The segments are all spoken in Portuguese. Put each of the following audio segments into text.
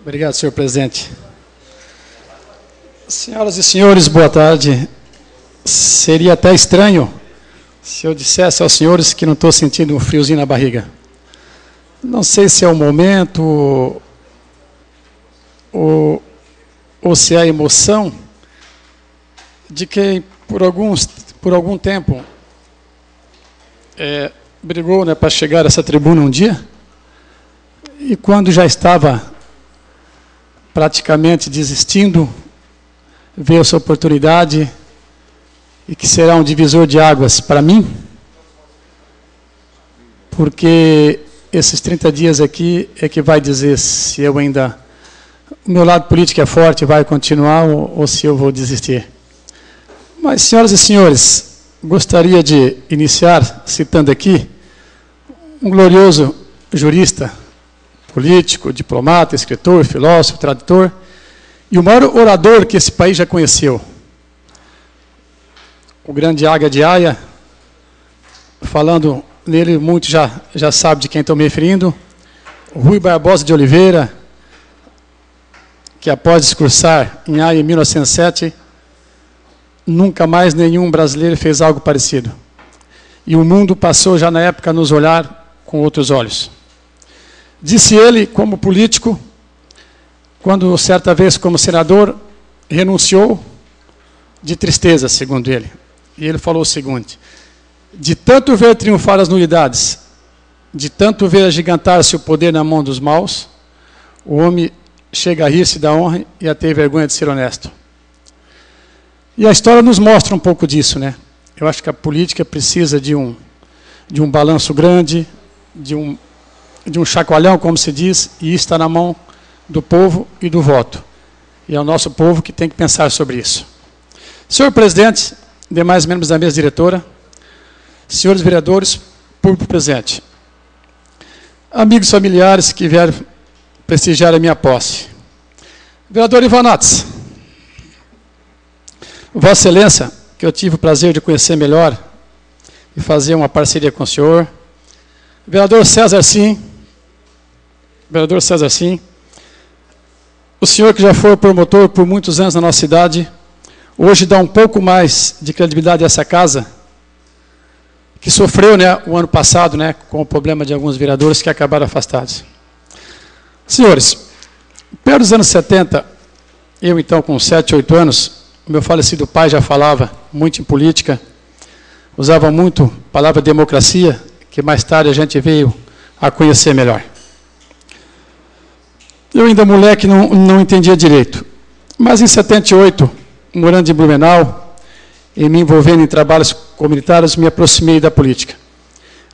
Obrigado, senhor presidente. Senhoras e senhores, boa tarde. Seria até estranho se eu dissesse aos senhores que não estou sentindo um friozinho na barriga. Não sei se é o momento ou se é a emoção de quem por algum tempo brigou, né, para chegar a essa tribuna um dia, e quando já estava praticamente desistindo, veio essa oportunidade e que será um divisor de águas para mim, porque esses 30 dias aqui é que vai dizer se eu ainda, o meu lado político é forte, vai continuar ou se eu vou desistir. Mas, senhoras e senhores, gostaria de iniciar citando aqui um glorioso jurista, político, diplomata, escritor, filósofo, tradutor, e o maior orador que esse país já conheceu, o grande Águia de Aia. Falando nele, muito já sabe de quem estou me referindo, o Rui Barbosa de Oliveira, que após discursar em Haia em 1907, nunca mais nenhum brasileiro fez algo parecido. E o mundo passou já na época a nos olhar com outros olhos. Disse ele, como político, quando certa vez como senador, renunciou de tristeza, segundo ele. E ele falou o seguinte: de tanto ver triunfar as nulidades, de tanto ver agigantar-se o poder na mão dos maus, o homem chega a rir-se da honra e a ter vergonha de ser honesto. E a história nos mostra um pouco disso, né? Eu acho que a política precisa de um balanço grande, de um chacoalhão, como se diz, e isso está na mão do povo e do voto. E é o nosso povo que tem que pensar sobre isso. Senhor presidente, demais membros da mesa diretora, senhores vereadores, público presente, amigos familiares que vieram prestigiar a minha posse. Vereador Ivanates, Vossa Excelência, que eu tive o prazer de conhecer melhor e fazer uma parceria com o senhor. Vereador César Sim, o senhor que já foi promotor por muitos anos na nossa cidade, hoje dá um pouco mais de credibilidade a essa casa, que sofreu, né, o ano passado, né, com o problema de alguns vereadores que acabaram afastados. Senhores, perto dos anos 70, eu então com 7, 8 anos, o meu falecido pai já falava muito em política, usava muito a palavra democracia, que mais tarde a gente veio a conhecer melhor. Eu ainda moleque não entendia direito, mas em 78, morando em Blumenau, e me envolvendo em trabalhos comunitários, me aproximei da política.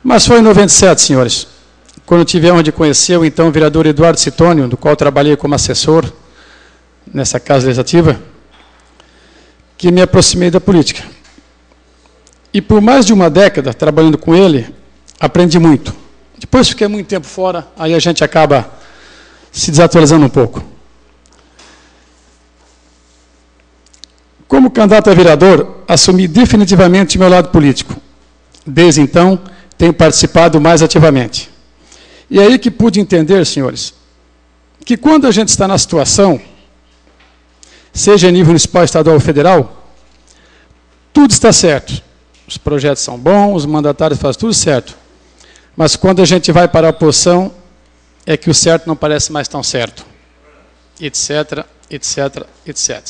Mas foi em 97, senhores, quando tive a honra de conhecer o então vereador Eduardo Citônio, do qual trabalhei como assessor nessa casa legislativa, que me aproximei da política. E por mais de uma década, trabalhando com ele, aprendi muito. Depois fiquei muito tempo fora, aí a gente acaba se desatualizando um pouco. Como candidato a vereador, assumi definitivamente o meu lado político. Desde então, tenho participado mais ativamente. E é aí que pude entender, senhores, que quando a gente está na situação, seja em nível municipal, estadual ou federal, tudo está certo. Os projetos são bons, os mandatários fazem tudo certo. Mas quando a gente vai para a oposição, é que o certo não parece mais tão certo. Etc, etc, etc.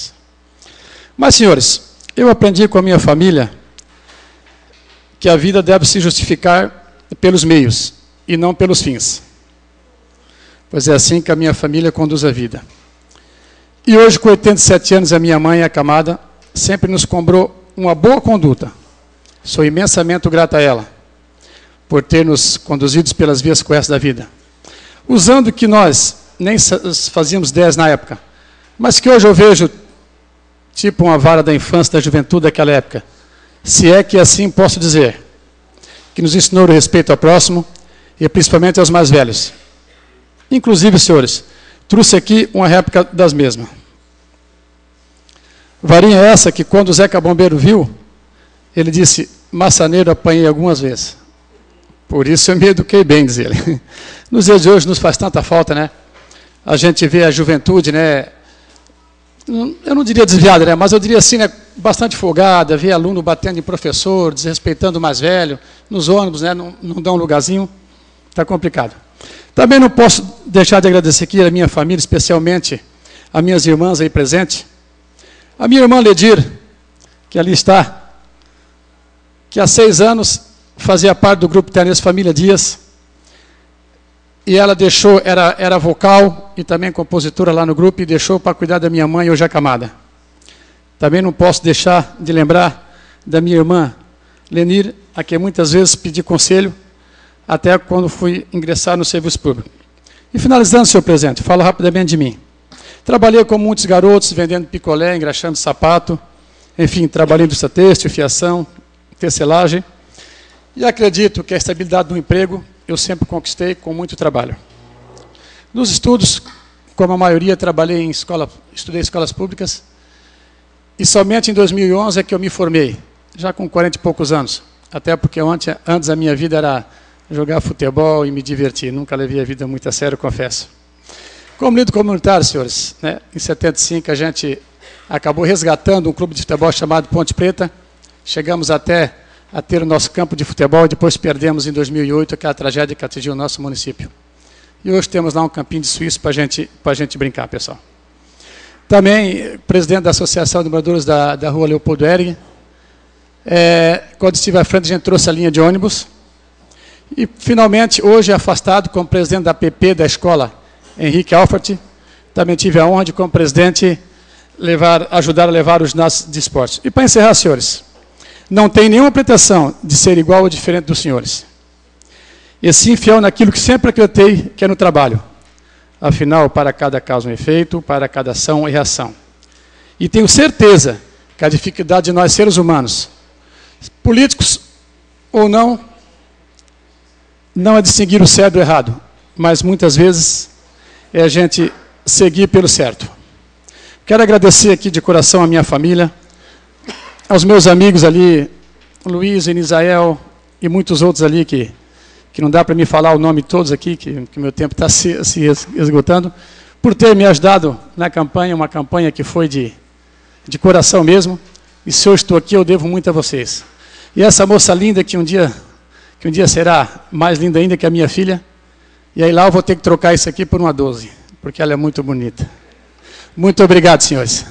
Mas, senhores, eu aprendi com a minha família que a vida deve se justificar pelos meios e não pelos fins. Pois é assim que a minha família conduz a vida. E hoje, com 87 anos, a minha mãe, acamada, sempre nos cobrou uma boa conduta. Sou imensamente grato a ela por ter nos conduzidos pelas vias corretas da vida. Usando que nós nem fazíamos 10 na época, mas que hoje eu vejo tipo uma vara da infância, da juventude daquela época, se é que assim posso dizer, que nos ensinou o respeito ao próximo e principalmente aos mais velhos. Inclusive, senhores, trouxe aqui uma réplica das mesmas. Varinha essa que quando o Zeca Bombeiro viu, ele disse: maçaneiro apanhei algumas vezes. Por isso eu me eduquei bem, diz ele. Nos dias de hoje nos faz tanta falta, né? a gente vê a juventude, né, eu não diria desviada, né, mas eu diria assim, né, bastante folgada, vê aluno batendo em professor, desrespeitando o mais velho, nos ônibus, né, não dão um lugarzinho, está complicado. Também não posso deixar de agradecer aqui a minha família, especialmente as minhas irmãs aí presentes. A minha irmã Ledir, que ali está, que há 6 anos fazia parte do grupo Tenês Família Dias, e ela deixou, era vocal e também compositora lá no grupo, e deixou para cuidar da minha mãe, hoje acamada. Também não posso deixar de lembrar da minha irmã Lenir, a quem muitas vezes pedi conselho, até quando fui ingressar no serviço público. E finalizando, senhor presidente, falo rapidamente de mim. Trabalhei com muitos garotos, vendendo picolé, engraxando sapato, enfim, trabalhei em indústria têxtil, fiação, tecelagem, e acredito que a estabilidade do emprego eu sempre conquistei com muito trabalho. Nos estudos, como a maioria, trabalhei em estudei em escolas públicas, e somente em 2011 é que eu me formei, já com 40 e poucos anos, até porque antes a minha vida era jogar futebol e me divertir, nunca levei a vida muito a sério, confesso. Como líder comunitário, senhores, né, em 75 a gente acabou resgatando um clube de futebol chamado Ponte Preta, chegamos até a ter o nosso campo de futebol, e depois perdemos em 2008, aquela tragédia que atingiu o nosso município. E hoje temos lá um campinho de suíço para a gente brincar, pessoal. Também, presidente da Associação de Moradores da Rua Leopoldo Ehring, quando estive à frente, a gente trouxe a linha de ônibus. E, finalmente, hoje afastado como presidente da PP da escola Henrique Alfort, também tive a honra de, como presidente, ajudar a levar os nossos de esportes. E, para encerrar, senhores, não tem nenhuma pretensão de ser igual ou diferente dos senhores. E sim, fiel naquilo que sempre acreditei, que é no trabalho. Afinal, para cada causa um efeito, para cada ação e reação. E tenho certeza que a dificuldade de nós, seres humanos, políticos ou não, não é distinguir o certo do errado, mas muitas vezes é a gente seguir pelo certo. Quero agradecer aqui de coração a minha família, aos meus amigos ali, Luiz, Enisael e muitos outros ali que não dá para me falar o nome de todos aqui, que meu tempo está se esgotando, por ter me ajudado na campanha, uma campanha que foi de coração mesmo, e se eu estou aqui, eu devo muito a vocês. E essa moça linda que um dia será mais linda ainda que a minha filha, e aí lá eu vou ter que trocar isso aqui por uma 12, porque ela é muito bonita. Muito obrigado, senhores.